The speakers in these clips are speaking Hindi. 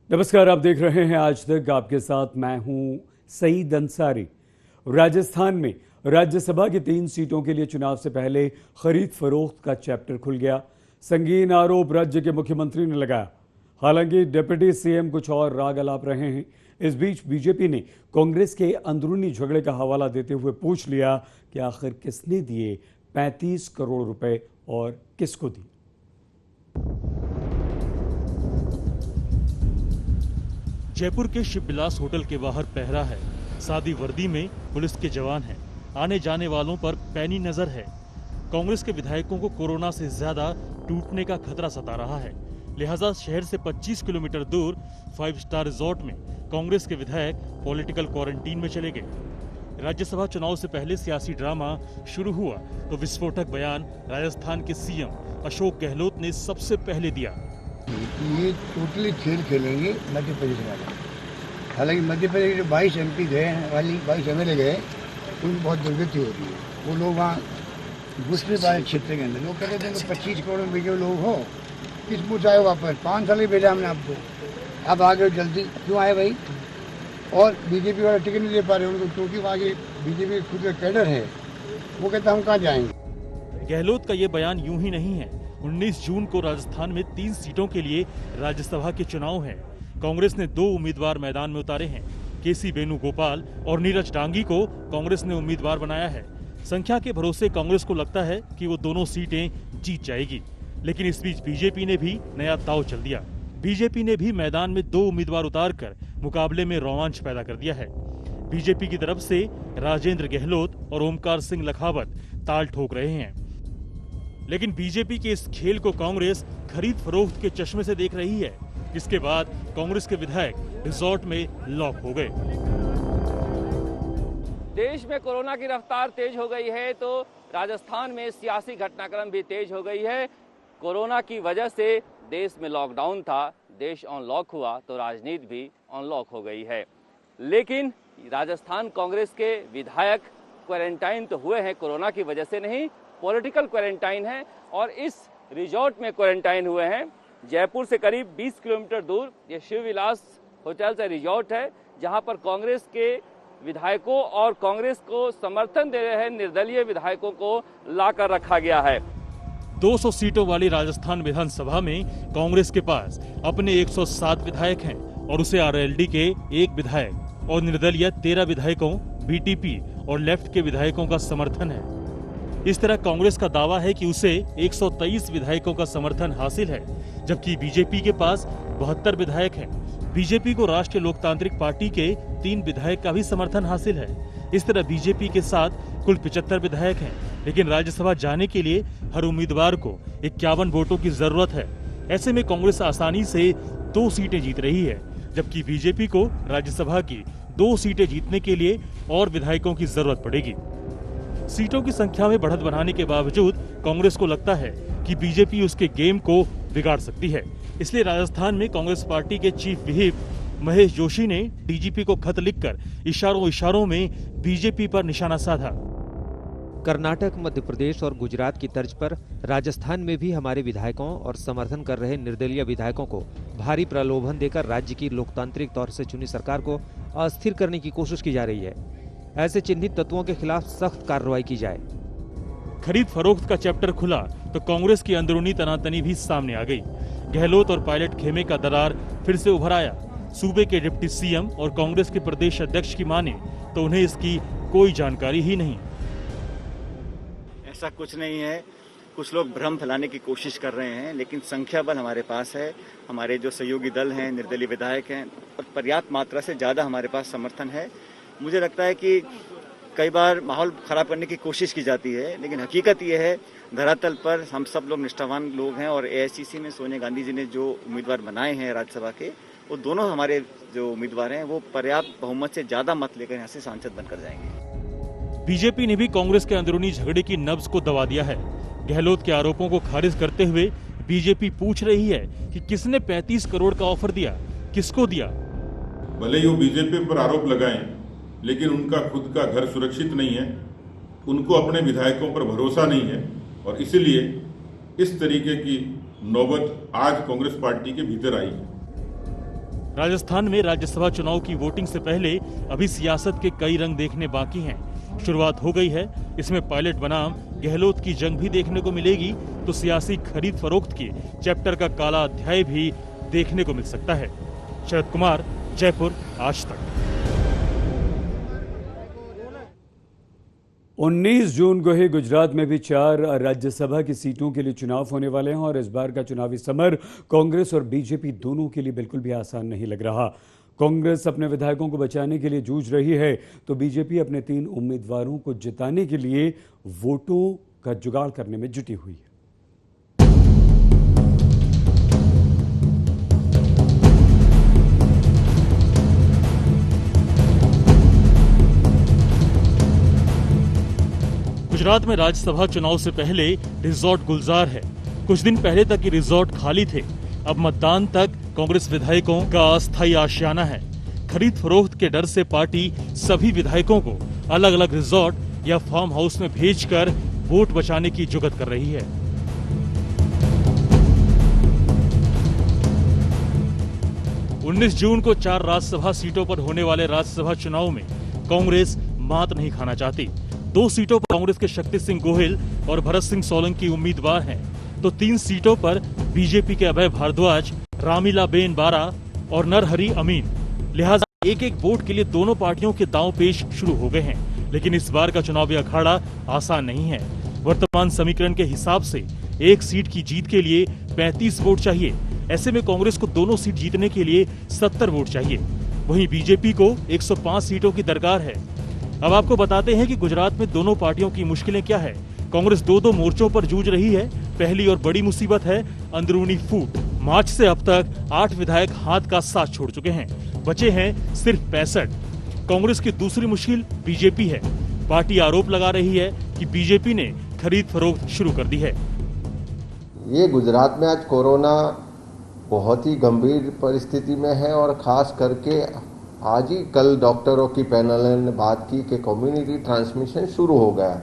नमस्कार, आप देख रहे हैं आज तक। आपके साथ मैं हूं सईद अंसारी। राजस्थान में राज्यसभा की 3 सीटों के लिए चुनाव से पहले खरीद फरोख्त का चैप्टर खुल गया। संगीन आरोप राज्य के मुख्यमंत्री ने लगाया। हालांकि डिप्टी सीएम कुछ और राग अलाप रहे हैं। इस बीच बीजेपी ने कांग्रेस के अंदरूनी झगड़े का हवाला देते हुए पूछ लिया कि आखिर किसने दिए 35 करोड़ रुपए और किसको दिए। जयपुर के शिवविलास होटल के बाहर पहरा है। सादी वर्दी में पुलिस के जवान हैं। आने जाने वालों पर पैनी नजर है। कांग्रेस के विधायकों को कोरोना से ज्यादा टूटने का खतरा सता रहा है। लिहाजा शहर से 25 किलोमीटर दूर 5 स्टार रिजॉर्ट में कांग्रेस के विधायक पॉलिटिकल क्वारंटीन में चले गए। राज्यसभा चुनाव से पहले सियासी ड्रामा शुरू हुआ तो विस्फोटक बयान राजस्थान के सीएम अशोक गहलोत ने सबसे पहले दिया। ये टोटली खेल खेलेंगे मध्य प्रदेश वाले। हालांकि मध्य प्रदेश के 22 MP गए वाली 22 MLA गए, उनकी बहुत दुर्गति होती है। वो लोग वहाँ घुसने पाए क्षेत्र के अंदर। लोग कहते थे कि 25 करोड़ में भेजे लोग हो, किस पूछ आए वापस? 5 साल ही भेजा हमने आपको, अब आ गए जल्दी क्यों आए भाई? और बीजेपी वाले टिकट नहीं दे पा रहे उनको, क्योंकि वहाँ के बीजेपी खुद का कैडर है। वो कहता हम कहाँ जाएंगे। गहलोत का ये बयान यूं ही नहीं है। 19 जून को राजस्थान में 3 सीटों के लिए राज्यसभा के चुनाव हैं। कांग्रेस ने 2 उम्मीदवार मैदान में उतारे हैं। केसी वेणुगोपाल और नीरज डांगी को कांग्रेस ने उम्मीदवार बनाया है। संख्या के भरोसे कांग्रेस को लगता है कि वो दोनों सीटें जीत जाएगी, लेकिन इस बीच बीजेपी ने भी नया दांव चल दिया। बीजेपी ने भी मैदान में 2 उम्मीदवार उतारकर मुकाबले में रोमांच पैदा कर दिया है। बीजेपी की तरफ से राजेंद्र गहलोत और ओमकार सिंह लखावत ताल ठोक रहे हैं, लेकिन बीजेपी के इस खेल को कांग्रेस खरीद फरोख्त के चश्मे से देख रही है। इसके बाद कांग्रेस के विधायक रिजॉर्ट में लॉक हो गए। देश में कोरोना की रफ्तार तेज हो गई है तो राजस्थान में सियासी घटनाक्रम भी तेज हो गई है। कोरोना की वजह से देश में लॉकडाउन था, देश अनलॉक हुआ तो राजनीति भी अनलॉक हो गई है। लेकिन राजस्थान कांग्रेस के विधायक क्वारंटाइन तो हुए हैं, कोरोना की वजह से नहीं, पॉलिटिकल क्वारंटाइन है। और इस रिजॉर्ट में क्वारंटाइन हुए हैं। जयपुर से करीब 20 किलोमीटर दूर ये शिवविलास होटल से रिजॉर्ट है, जहां पर कांग्रेस के विधायकों और कांग्रेस को समर्थन दे रहे हैं निर्दलीय विधायकों को लाकर रखा गया है। 200 सीटों वाली राजस्थान विधानसभा में कांग्रेस के पास अपने 107 विधायक हैं और उसे आरएलडी के 1 विधायक और निर्दलीय 13 विधायकों, बीटीपी और लेफ्ट के विधायकों का समर्थन है। इस तरह कांग्रेस का दावा है कि उसे 123 विधायकों का समर्थन हासिल है, जबकि बीजेपी के पास 72 विधायक हैं। बीजेपी को राष्ट्रीय लोकतांत्रिक पार्टी के 3 विधायक का भी समर्थन हासिल है। इस तरह बीजेपी के साथ कुल 75 विधायक हैं, लेकिन राज्यसभा जाने के लिए हर उम्मीदवार को 51 वोटों की जरूरत है। ऐसे में कांग्रेस आसानी से 2 सीटें जीत रही है, जबकि बीजेपी को राज्यसभा की 2 सीटें जीतने के लिए और विधायकों की जरूरत पड़ेगी। सीटों की संख्या में बढ़त बनाने के बावजूद कांग्रेस को लगता है कि बीजेपी उसके गेम को बिगाड़ सकती है। इसलिए राजस्थान में कांग्रेस पार्टी के चीफ व्हिप महेश जोशी ने डीजीपी को खत लिखकर इशारों में बीजेपी पर निशाना साधा। कर्नाटक, मध्य प्रदेश और गुजरात की तर्ज पर राजस्थान में भी हमारे विधायकों और समर्थन कर रहे निर्दलीय विधायकों को भारी प्रलोभन देकर राज्य की लोकतांत्रिक तौर से चुनी सरकार को अस्थिर करने की कोशिश की जा रही है। ऐसे चिन्हित तत्वों के खिलाफ सख्त कार्रवाई की जाए। खरीद फरोख्त का चैप्टर खुला तो कांग्रेस की अंदरूनी तनातनी भी सामने आ गई। गहलोत और पायलट खेमे का दरार फिर से उभर आया। सूबे के डिप्टी सीएम और कांग्रेस के प्रदेश अध्यक्ष की माने तो उन्हें इसकी कोई जानकारी ही नहीं। ऐसा कुछ नहीं है, कुछ लोग भ्रम फैलाने की कोशिश कर रहे हैं, लेकिन संख्या बल हमारे पास है। हमारे जो सहयोगी दल हैं, निर्दलीय विधायक हैं, और पर्याप्त मात्रा से ज्यादा हमारे पास समर्थन है। मुझे लगता है कि कई बार माहौल खराब करने की कोशिश की जाती है, लेकिन हकीकत यह है धरातल पर हम सब लोग निष्ठावान लोग हैं। और एआईसीसी में सोनिया गांधी जी ने जो उम्मीदवार बनाए हैं राज्यसभा के, वो दोनों हमारे जो उम्मीदवार हैं वो पर्याप्त बहुमत से ज्यादा मत लेकर यहाँ से सांसद बनकर जाएंगे। बीजेपी ने भी कांग्रेस के अंदरूनी झगड़े की नब्ज को दबा दिया है। गहलोत के आरोपों को खारिज करते हुए बीजेपी पूछ रही है कि किसने 35 करोड़ का ऑफर दिया, किसको दिया। भले ही वो बीजेपी पर आरोप लगाएं, लेकिन उनका खुद का घर सुरक्षित नहीं है, उनको अपने विधायकों पर भरोसा नहीं है, और इसीलिए इस तरीके की नौबत आज कांग्रेस पार्टी के भीतर आई है। राजस्थान में राज्यसभा चुनाव की वोटिंग से पहले अभी सियासत के कई रंग देखने बाकी हैं। शुरुआत हो गई है, इसमें पायलट बनाम गहलोत की जंग भी देखने को मिलेगी, तो सियासी खरीद फरोख्त के चैप्टर का काला अध्याय भी देखने को मिल सकता है। शरद कुमार, जयपुर, आज तक। 19 जून को ही गुजरात में भी 4 राज्यसभा की सीटों के लिए चुनाव होने वाले हैं और इस बार का चुनावी समर कांग्रेस और बीजेपी दोनों के लिए बिल्कुल भी आसान नहीं लग रहा। कांग्रेस अपने विधायकों को बचाने के लिए जूझ रही है, तो बीजेपी अपने 3 उम्मीदवारों को जिताने के लिए वोटों का जुगाड़ करने में जुटी हुई है। गुजरात में राज्यसभा चुनाव से पहले रिजॉर्ट गुलजार है। कुछ दिन पहले तक ये रिजॉर्ट खाली थे। अब मतदान तक कांग्रेस विधायकों का अस्थायी आशियाना है। खरीद फरोख्त के डर से पार्टी सभी विधायकों को अलग अलग रिजॉर्ट या फार्म हाउस में भेजकर वोट बचाने की जुगत कर रही है। उन्नीस जून को 4 राज्यसभा सीटों पर होने वाले राज्यसभा चुनाव में कांग्रेस मात नहीं खाना चाहती। 2 सीटों पर कांग्रेस के शक्ति सिंह गोहिल और भरत सिंह सोलंकी उम्मीदवार हैं, तो 3 सीटों पर बीजेपी के अभय भारद्वाज, रामीलाबेन बारा और नरहरि अमीन। लिहाजा एक वोट के लिए दोनों पार्टियों के दांव पेश शुरू हो गए हैं। लेकिन इस बार का चुनावी अखाड़ा आसान नहीं है। वर्तमान समीकरण के हिसाब से 1 सीट की जीत के लिए 35 वोट चाहिए। ऐसे में कांग्रेस को दोनों सीट जीतने के लिए 70 वोट चाहिए। वहीं बीजेपी को 105 सीटों की दरकार है। अब आपको बताते हैं कि गुजरात में दोनों पार्टियों की मुश्किलें क्या है। कांग्रेस 2 मोर्चों पर जूझ रही है। पहली और बड़ी मुसीबत है अंदरूनी फूट। मार्च से अब तक 8 विधायक हाथ का साथ छोड़ चुके हैं, बचे हैं सिर्फ 65। कांग्रेस की दूसरी मुश्किल बीजेपी है। पार्टी आरोप लगा रही है कि बीजेपी ने खरीद फरोख्त शुरू कर दी है। ये गुजरात में आज कोरोना बहुत ही गंभीर परिस्थिति में है और खास करके आज ही कल डॉक्टरों की पैनल ने बात की कि कम्युनिटी ट्रांसमिशन शुरू हो गया।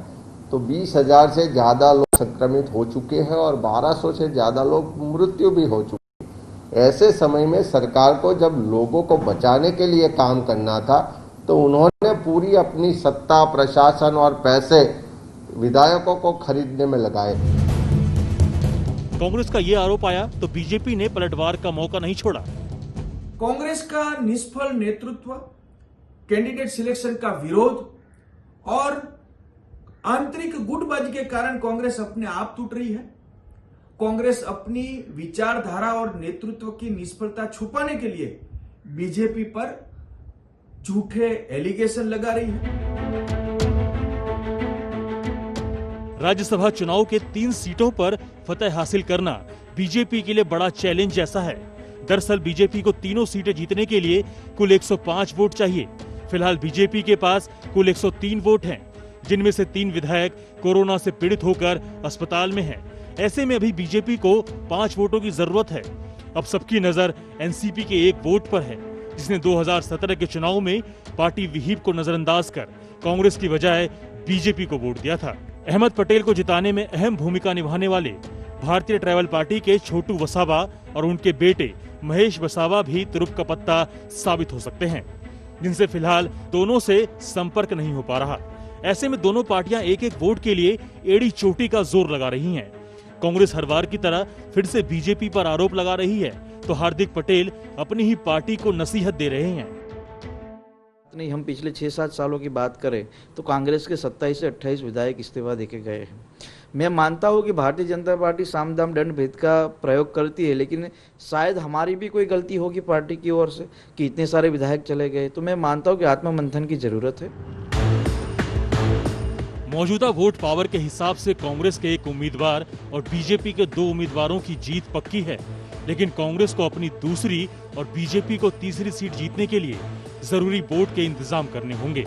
तो 20,000 से ज़्यादा लोग संक्रमित हो चुके हैं और 1200 से ज़्यादा लोग मृत्यु भी हो चुके हैं। ऐसे समय में सरकार को जब लोगों को बचाने के लिए काम करना था, तो उन्होंने पूरी अपनी सत्ता, प्रशासन और पैसे विधायकों को खरीदने में लगाए। कांग्रेस का ये आरोप आया तो बीजेपी ने पलटवार का मौका नहीं छोड़ा। कांग्रेस का निष्फल नेतृत्व, कैंडिडेट सिलेक्शन का विरोध और आंतरिक गुटबाजी के कारण कांग्रेस अपने आप टूट रही है। कांग्रेस अपनी विचारधारा और नेतृत्व की निष्फलता छुपाने के लिए बीजेपी पर झूठे एलिगेशन लगा रही है। राज्यसभा चुनाव के 3 सीटों पर फतह हासिल करना बीजेपी के लिए बड़ा चैलेंज जैसा है। दरअसल बीजेपी को तीनों सीटें जीतने के लिए कुल 105 वोट चाहिए। फिलहाल बीजेपी के पास कुल 103 वोट हैं, जिनमें से 3 विधायक कोरोना से पीड़ित होकर अस्पताल में हैं। ऐसे में अभी बीजेपी को 5 वोटों की जरूरत है। अब सबकी नजर एनसीपी के 1 वोट पर है, जिसने 2017 के चुनाव में पार्टी विहिप को नजरअंदाज कर कांग्रेस की बजाय बीजेपी को वोट दिया था। अहमद पटेल को जिताने में अहम भूमिका निभाने वाले भारतीय ट्राइबल पार्टी के छोटू वसावा और उनके बेटे महेश वसावा भी तुरुप का पत्ता साबित हो सकते हैं, जिनसे फिलहाल दोनों से संपर्क नहीं हो पा रहा। ऐसे में दोनों पार्टियां 1 वोट के लिए एड़ी चोटी का जोर लगा रही हैं। कांग्रेस हर बार की तरह फिर से बीजेपी पर आरोप लगा रही है, तो हार्दिक पटेल अपनी ही पार्टी को नसीहत दे रहे हैं। नहीं, हम पिछले 6-7 सालों की बात करें तो कांग्रेस के 27 से 28 विधायक इस्तीफा देके गए हैं। मैं मानता हूं कि भारतीय जनता पार्टी साम दाम दंड भेद का प्रयोग करती है, लेकिन शायद हमारी भी कोई गलती होगी पार्टी की ओर से कि इतने सारे विधायक चले गए। तो मैं मानता हूं कि आत्ममंथन की जरूरत है। मौजूदा वोट पावर के हिसाब से कांग्रेस के 1 उम्मीदवार और बीजेपी के 2 उम्मीदवारों की जीत पक्की है, लेकिन कांग्रेस को अपनी दूसरी और बीजेपी को तीसरी सीट जीतने के लिए जरूरी वोट के इंतजाम करने होंगे।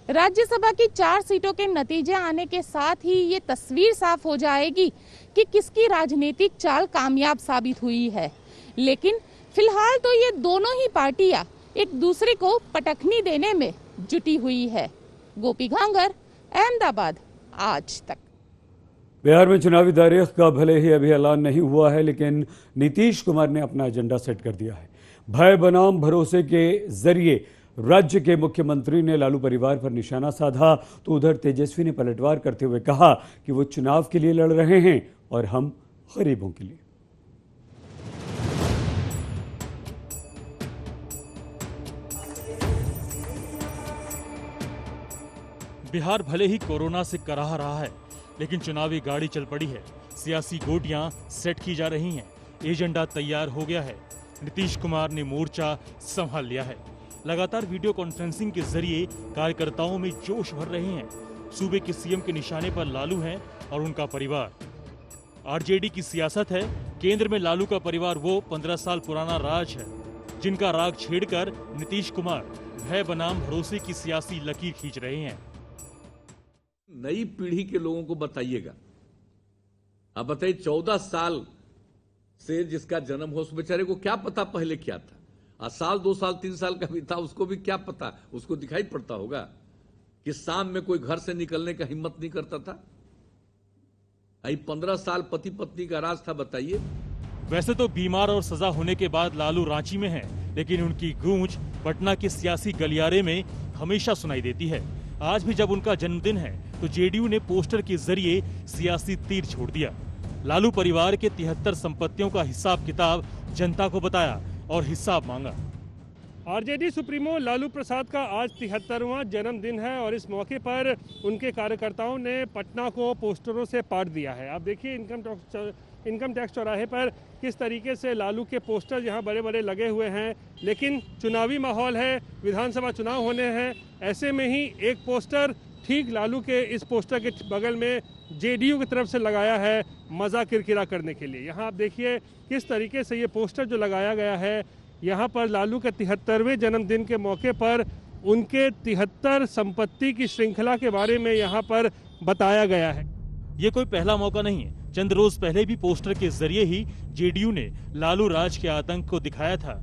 राज्यसभा की 4 सीटों के नतीजे आने के साथ ही ये तस्वीर साफ हो जाएगी कि किसकी राजनीतिक चाल कामयाब साबित हुई है। लेकिन फिलहाल तो ये दोनों ही पार्टियां एक दूसरे को पटखनी देने में जुटी हुई है। गोपी घांगर, अहमदाबाद, आज तक। बिहार में चुनावी तारीख का भले ही अभी ऐलान नहीं हुआ है, लेकिन नीतीश कुमार ने अपना एजेंडा सेट कर दिया है। भय बनाम भरोसे के जरिए राज्य के मुख्यमंत्री ने लालू परिवार पर निशाना साधा, तो उधर तेजस्वी ने पलटवार करते हुए कहा कि वो चुनाव के लिए लड़ रहे हैं और हम गरीबों के लिए। बिहार भले ही कोरोना से कराह रहा है, लेकिन चुनावी गाड़ी चल पड़ी है। सियासी गोटियां सेट की जा रही हैं, एजेंडा तैयार हो गया है। नीतीश कुमार ने मोर्चा संभाल लिया है। लगातार वीडियो कॉन्फ्रेंसिंग के जरिए कार्यकर्ताओं में जोश भर रहे हैं। सूबे के सीएम के निशाने पर लालू हैं और उनका परिवार। आरजेडी की सियासत है, केंद्र में लालू का परिवार वो 15 साल पुराना राज है, जिनका राग छेड़कर नीतीश कुमार भय बनाम भरोसे की सियासी लकीर खींच रहे हैं। नई पीढ़ी के लोगों को बताइएगा। आप बताइए, 14 साल से जिसका जन्म हो उस बेचारे को क्या पता पहले क्या था। आज साल 2 साल 3 साल का भी था, उसको भी क्या पता, उसको दिखाई पड़ता होगा कि शाम में कोई घर से निकलने का हिम्मत नहीं करता था। 15 साल पति पत्नी का राज था, बताइए। वैसे तो बीमार और सजा होने के बाद लालू रांची में हैं, लेकिन उनकी गूंज पटना के सियासी गलियारे में हमेशा सुनाई देती है। आज भी जब उनका जन्मदिन है तो जेडीयू ने पोस्टर के जरिए सियासी तीर छोड़ दिया। लालू परिवार के 73 संपत्तियों का हिसाब किताब जनता को बताया और हिसाब मांगा। आरजेडी सुप्रीमो लालू प्रसाद का आज 73वां जन्मदिन है और इस मौके पर उनके कार्यकर्ताओं ने पटना को पोस्टरों से पाट दिया है। आप देखिए इनकम टैक्स चौराहे पर किस तरीके से लालू के पोस्टर यहाँ बड़े बड़े लगे हुए हैं, लेकिन चुनावी माहौल है, विधानसभा चुनाव होने हैं। ऐसे में ही एक पोस्टर ठीक लालू के इस पोस्टर के बगल में जेडीयू की तरफ से लगाया है, मजा किरकिरा करने के लिए। यहाँ आप देखिए किस तरीके से ये पोस्टर जो लगाया गया है, यहाँ पर लालू के 73वें जन्मदिन के मौके पर उनके 73 संपत्ति की श्रृंखला के बारे में यहाँ पर बताया गया है। ये कोई पहला मौका नहीं है। चंद रोज पहले भी पोस्टर के जरिए ही जेडीयू ने लालू राज के आतंक को दिखाया था।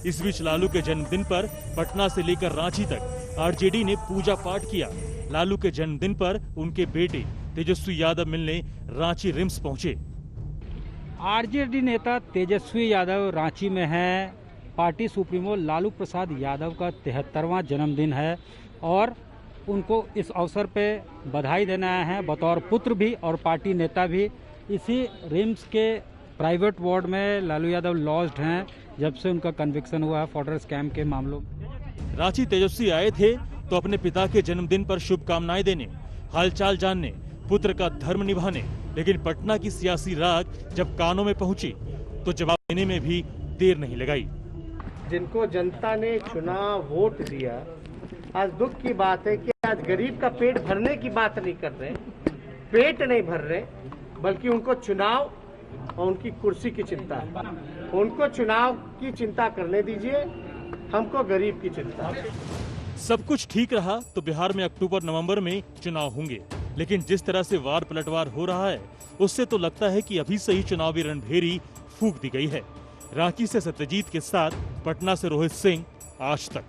इस बीच लालू के जन्मदिन पर पटना से लेकर रांची तक आरजेडी ने पूजा पाठ किया। लालू के जन्मदिन पर उनके बेटे तेजस्वी यादव मिलने रांची रिम्स पहुंचे। आरजेडी नेता तेजस्वी यादव रांची में हैं। पार्टी सुप्रीमो लालू प्रसाद यादव का 73वां जन्मदिन है और उनको इस अवसर पे बधाई देना आए हैं, बतौर पुत्र भी और पार्टी नेता भी। इसी रिम्स के प्राइवेट वार्ड में लालू यादव लॉज्ड हैं जब से उनका कन्विक्शन हुआ है फॉर्डर स्कैम के मामलों में। रांची तेजस्वी आए थे तो अपने पिता के जन्मदिन पर शुभकामनाएं देने, हालचाल जानने, पुत्र का धर्म निभाने, लेकिन पटना की सियासी राग जब कानों में पहुंची तो जवाब देने में भी देर नहीं लगाई। जिनको जनता ने चुना, वोट दिया, आज दुख की बात है कि आज गरीब का पेट भरने की बात नहीं कर रहे, पेट नहीं भर रहे, बल्कि उनको चुनाव और उनकी कुर्सी की चिंता है। उनको चुनाव की चिंता करने दीजिए, हमको गरीब की चिंता है। सब कुछ ठीक रहा तो बिहार में अक्टूबर नवंबर में चुनाव होंगे, लेकिन जिस तरह से वार पलटवार हो रहा है उससे तो लगता है कि अभी से ही चुनावी रणभेरी फूंक दी गई है। रांची से सत्यजीत के साथ पटना से रोहित सिंह, आज तक।